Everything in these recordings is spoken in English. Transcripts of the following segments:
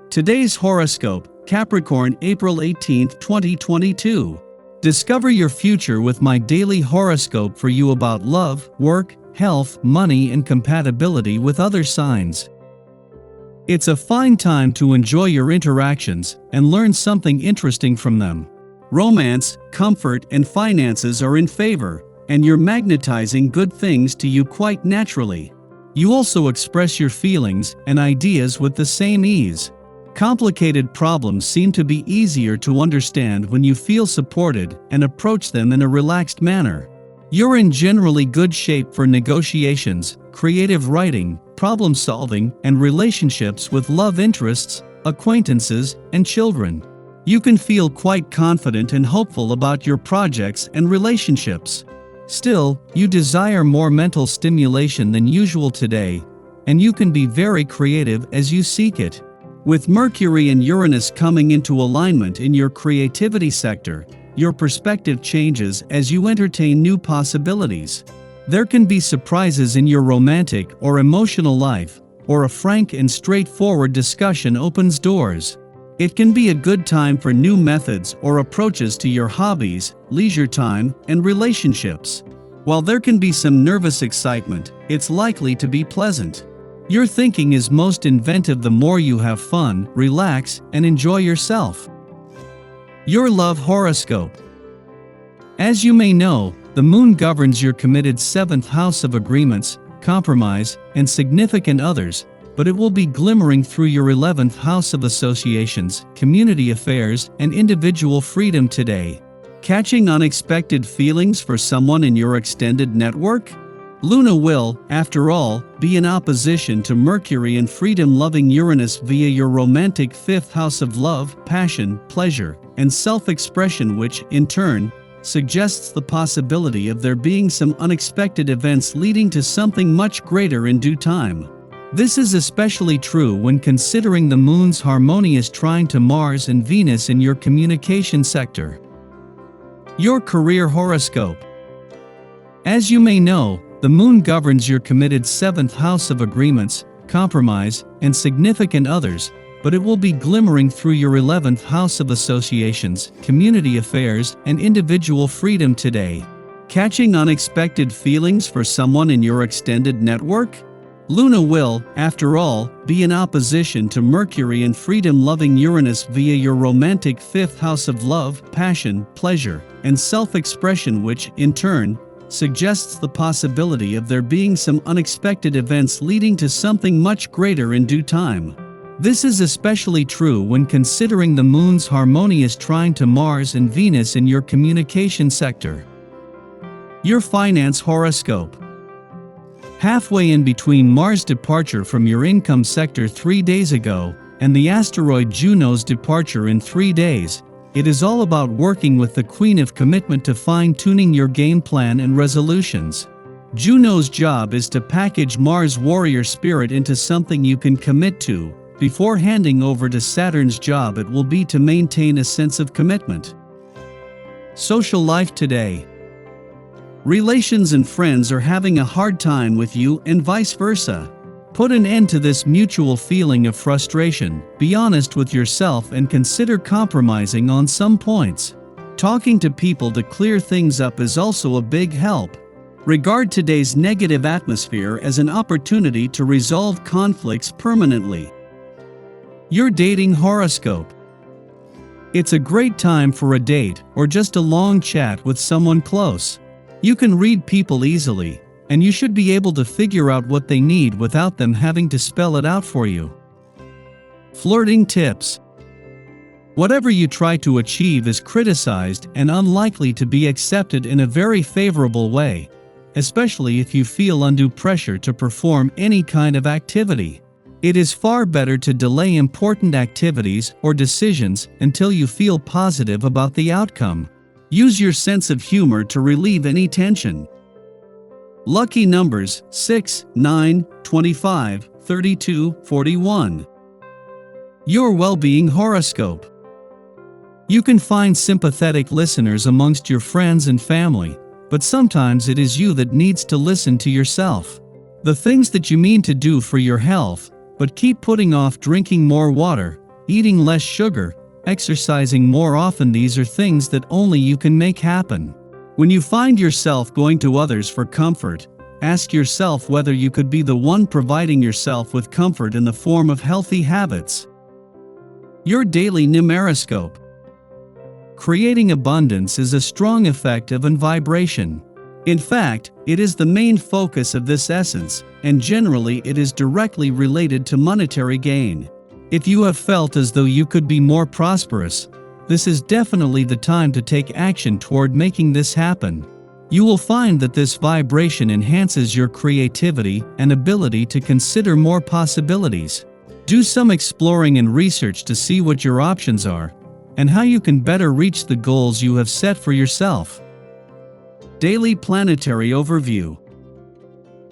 Today's horoscope, Capricorn, April 18, 2022. Discover your future with my daily horoscope for you about love, work, health, money, and compatibility with other signs. It's a fine time to enjoy your interactions and learn something interesting from them. Romance, comfort, and finances are in favor, and you're magnetizing good things to you quite naturally. You also express your feelings and ideas with the same ease. Complicated problems seem to be easier to understand when you feel supported and approach them in a relaxed manner. You're in generally good shape for negotiations, creative writing, problem solving, and relationships with love interests, acquaintances, and children. You can feel quite confident and hopeful about your projects and relationships. Still, you desire more mental stimulation than usual today, and you can be very creative as you seek it. With Mercury and Uranus coming into alignment in your creativity sector, your perspective changes as you entertain new possibilities. There can be surprises in your romantic or emotional life, or a frank and straightforward discussion opens doors. It can be a good time for new methods or approaches to your hobbies, leisure time, and relationships. While there can be some nervous excitement, it's likely to be pleasant. Your thinking is most inventive the more you have fun, relax, and enjoy yourself. Your love horoscope. As you may know, the moon governs your committed 7th house of agreements, compromise, and significant others, but it will be glimmering through your 11th house of associations, community affairs, and individual freedom today. Catching unexpected feelings for someone in your extended network? Luna will, after all, be in opposition to Mercury and freedom-loving Uranus via your romantic 5th house of love, passion, pleasure, and self-expression, which, in turn, suggests the possibility of there being some unexpected events leading to something much greater in due time. This is especially true when considering the moon's harmonious trine to Mars and Venus in your communication sector. Your career horoscope. As you may know, the moon governs your committed 7th house of agreements, compromise, and significant others, but it will be glimmering through your 11th house of associations, community affairs, and individual freedom today. Catching unexpected feelings for someone in your extended network? Luna will, after all, be in opposition to Mercury and freedom-loving Uranus via your romantic 5th house of love, passion, pleasure, and self-expression, which, in turn, suggests the possibility of there being some unexpected events leading to something much greater in due time. This is especially true when considering the moon's harmonious trine to Mars and Venus in your communication sector. Your finance horoscope. Halfway in between Mars' departure from your income sector 3 days ago and the asteroid Juno's departure in 3 days, it is all about working with the Queen of Commitment to fine-tuning your game plan and resolutions. Juno's job is to package Mars' warrior spirit into something you can commit to, before handing over to Saturn's job it will be to maintain a sense of commitment. Social life today. Relations and friends are having a hard time with you and vice versa. Put an end to this mutual feeling of frustration, be honest with yourself and consider compromising on some points. Talking to people to clear things up is also a big help. Regard today's negative atmosphere as an opportunity to resolve conflicts permanently. Your dating horoscope. It's a great time for a date or just a long chat with someone close. You can read people easily, and you should be able to figure out what they need without them having to spell it out for you. Flirting tips. Whatever you try to achieve is criticized and unlikely to be accepted in a very favorable way, especially if you feel undue pressure to perform any kind of activity. It is far better to delay important activities or decisions until you feel positive about the outcome. Use your sense of humor to relieve any tension. Lucky numbers 6, 9, 25, 32, 41. Your well-being horoscope. You can find sympathetic listeners amongst your friends and family, but sometimes it is you that needs to listen to yourself. The things that you mean to do for your health, but keep putting off: drinking more water, eating less sugar, exercising more often. These are things that only you can make happen. When you find yourself going to others for comfort, ask yourself whether you could be the one providing yourself with comfort in the form of healthy habits. Your daily numeroscope. Creating abundance is a strong effect of vibration. In fact, it is the main focus of this essence, and generally it is directly related to monetary gain. If you have felt as though you could be more prosperous, this is definitely the time to take action toward making this happen. You will find that this vibration enhances your creativity and ability to consider more possibilities. Do some exploring and research to see what your options are, and how you can better reach the goals you have set for yourself. Daily planetary overview.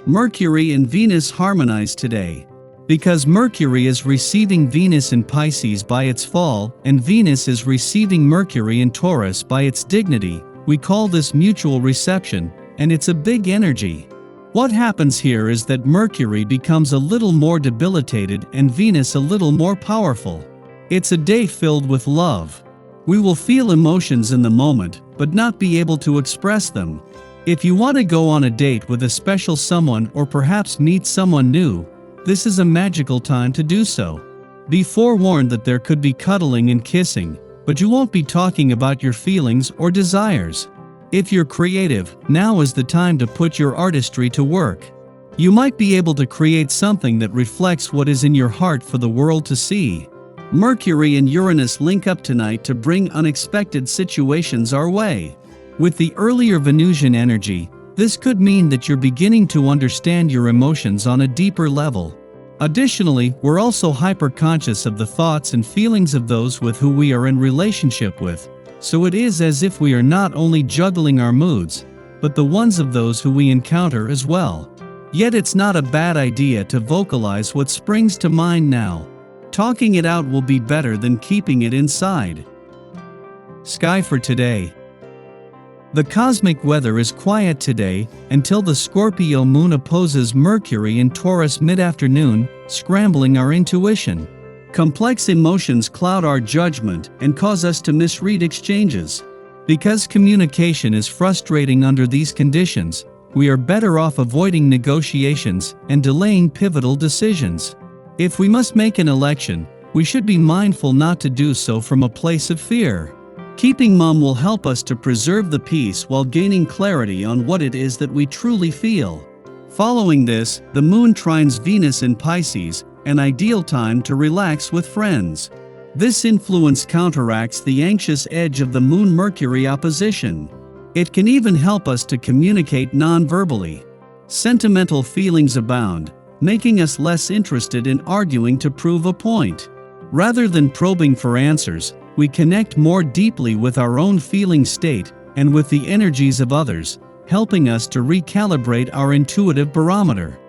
Mercury and Venus harmonize today. Because Mercury is receiving Venus in Pisces by its fall, and Venus is receiving Mercury in Taurus by its dignity, we call this mutual reception, and it's a big energy. What happens here is that Mercury becomes a little more debilitated and Venus a little more powerful. It's a day filled with love. We will feel emotions in the moment, but not be able to express them. If you want to go on a date with a special someone or perhaps meet someone new, this is a magical time to do so. Be forewarned that there could be cuddling and kissing, but you won't be talking about your feelings or desires. If you're creative, now is the time to put your artistry to work. You might be able to create something that reflects what is in your heart for the world to see. Mercury and Uranus link up tonight to bring unexpected situations our way. With the earlier Venusian energy, this could mean that you're beginning to understand your emotions on a deeper level. Additionally, we're also hyper-conscious of the thoughts and feelings of those with who we are in relationship with, so it is as if we are not only juggling our moods, but the ones of those who we encounter as well. Yet it's not a bad idea to vocalize what springs to mind now. Talking it out will be better than keeping it inside. Sky for today. The cosmic weather is quiet today until the Scorpio moon opposes Mercury in Taurus mid-afternoon, scrambling our intuition. Complex emotions cloud our judgment and cause us to misread exchanges. Because communication is frustrating under these conditions, we are better off avoiding negotiations and delaying pivotal decisions. If we must make an election, we should be mindful not to do so from a place of fear. Keeping mum will help us to preserve the peace while gaining clarity on what it is that we truly feel. Following this, the moon trines Venus in Pisces, an ideal time to relax with friends. This influence counteracts the anxious edge of the Moon-Mercury opposition. It can even help us to communicate non-verbally. Sentimental feelings abound, making us less interested in arguing to prove a point. Rather than probing for answers, we connect more deeply with our own feeling state and with the energies of others, helping us to recalibrate our intuitive barometer.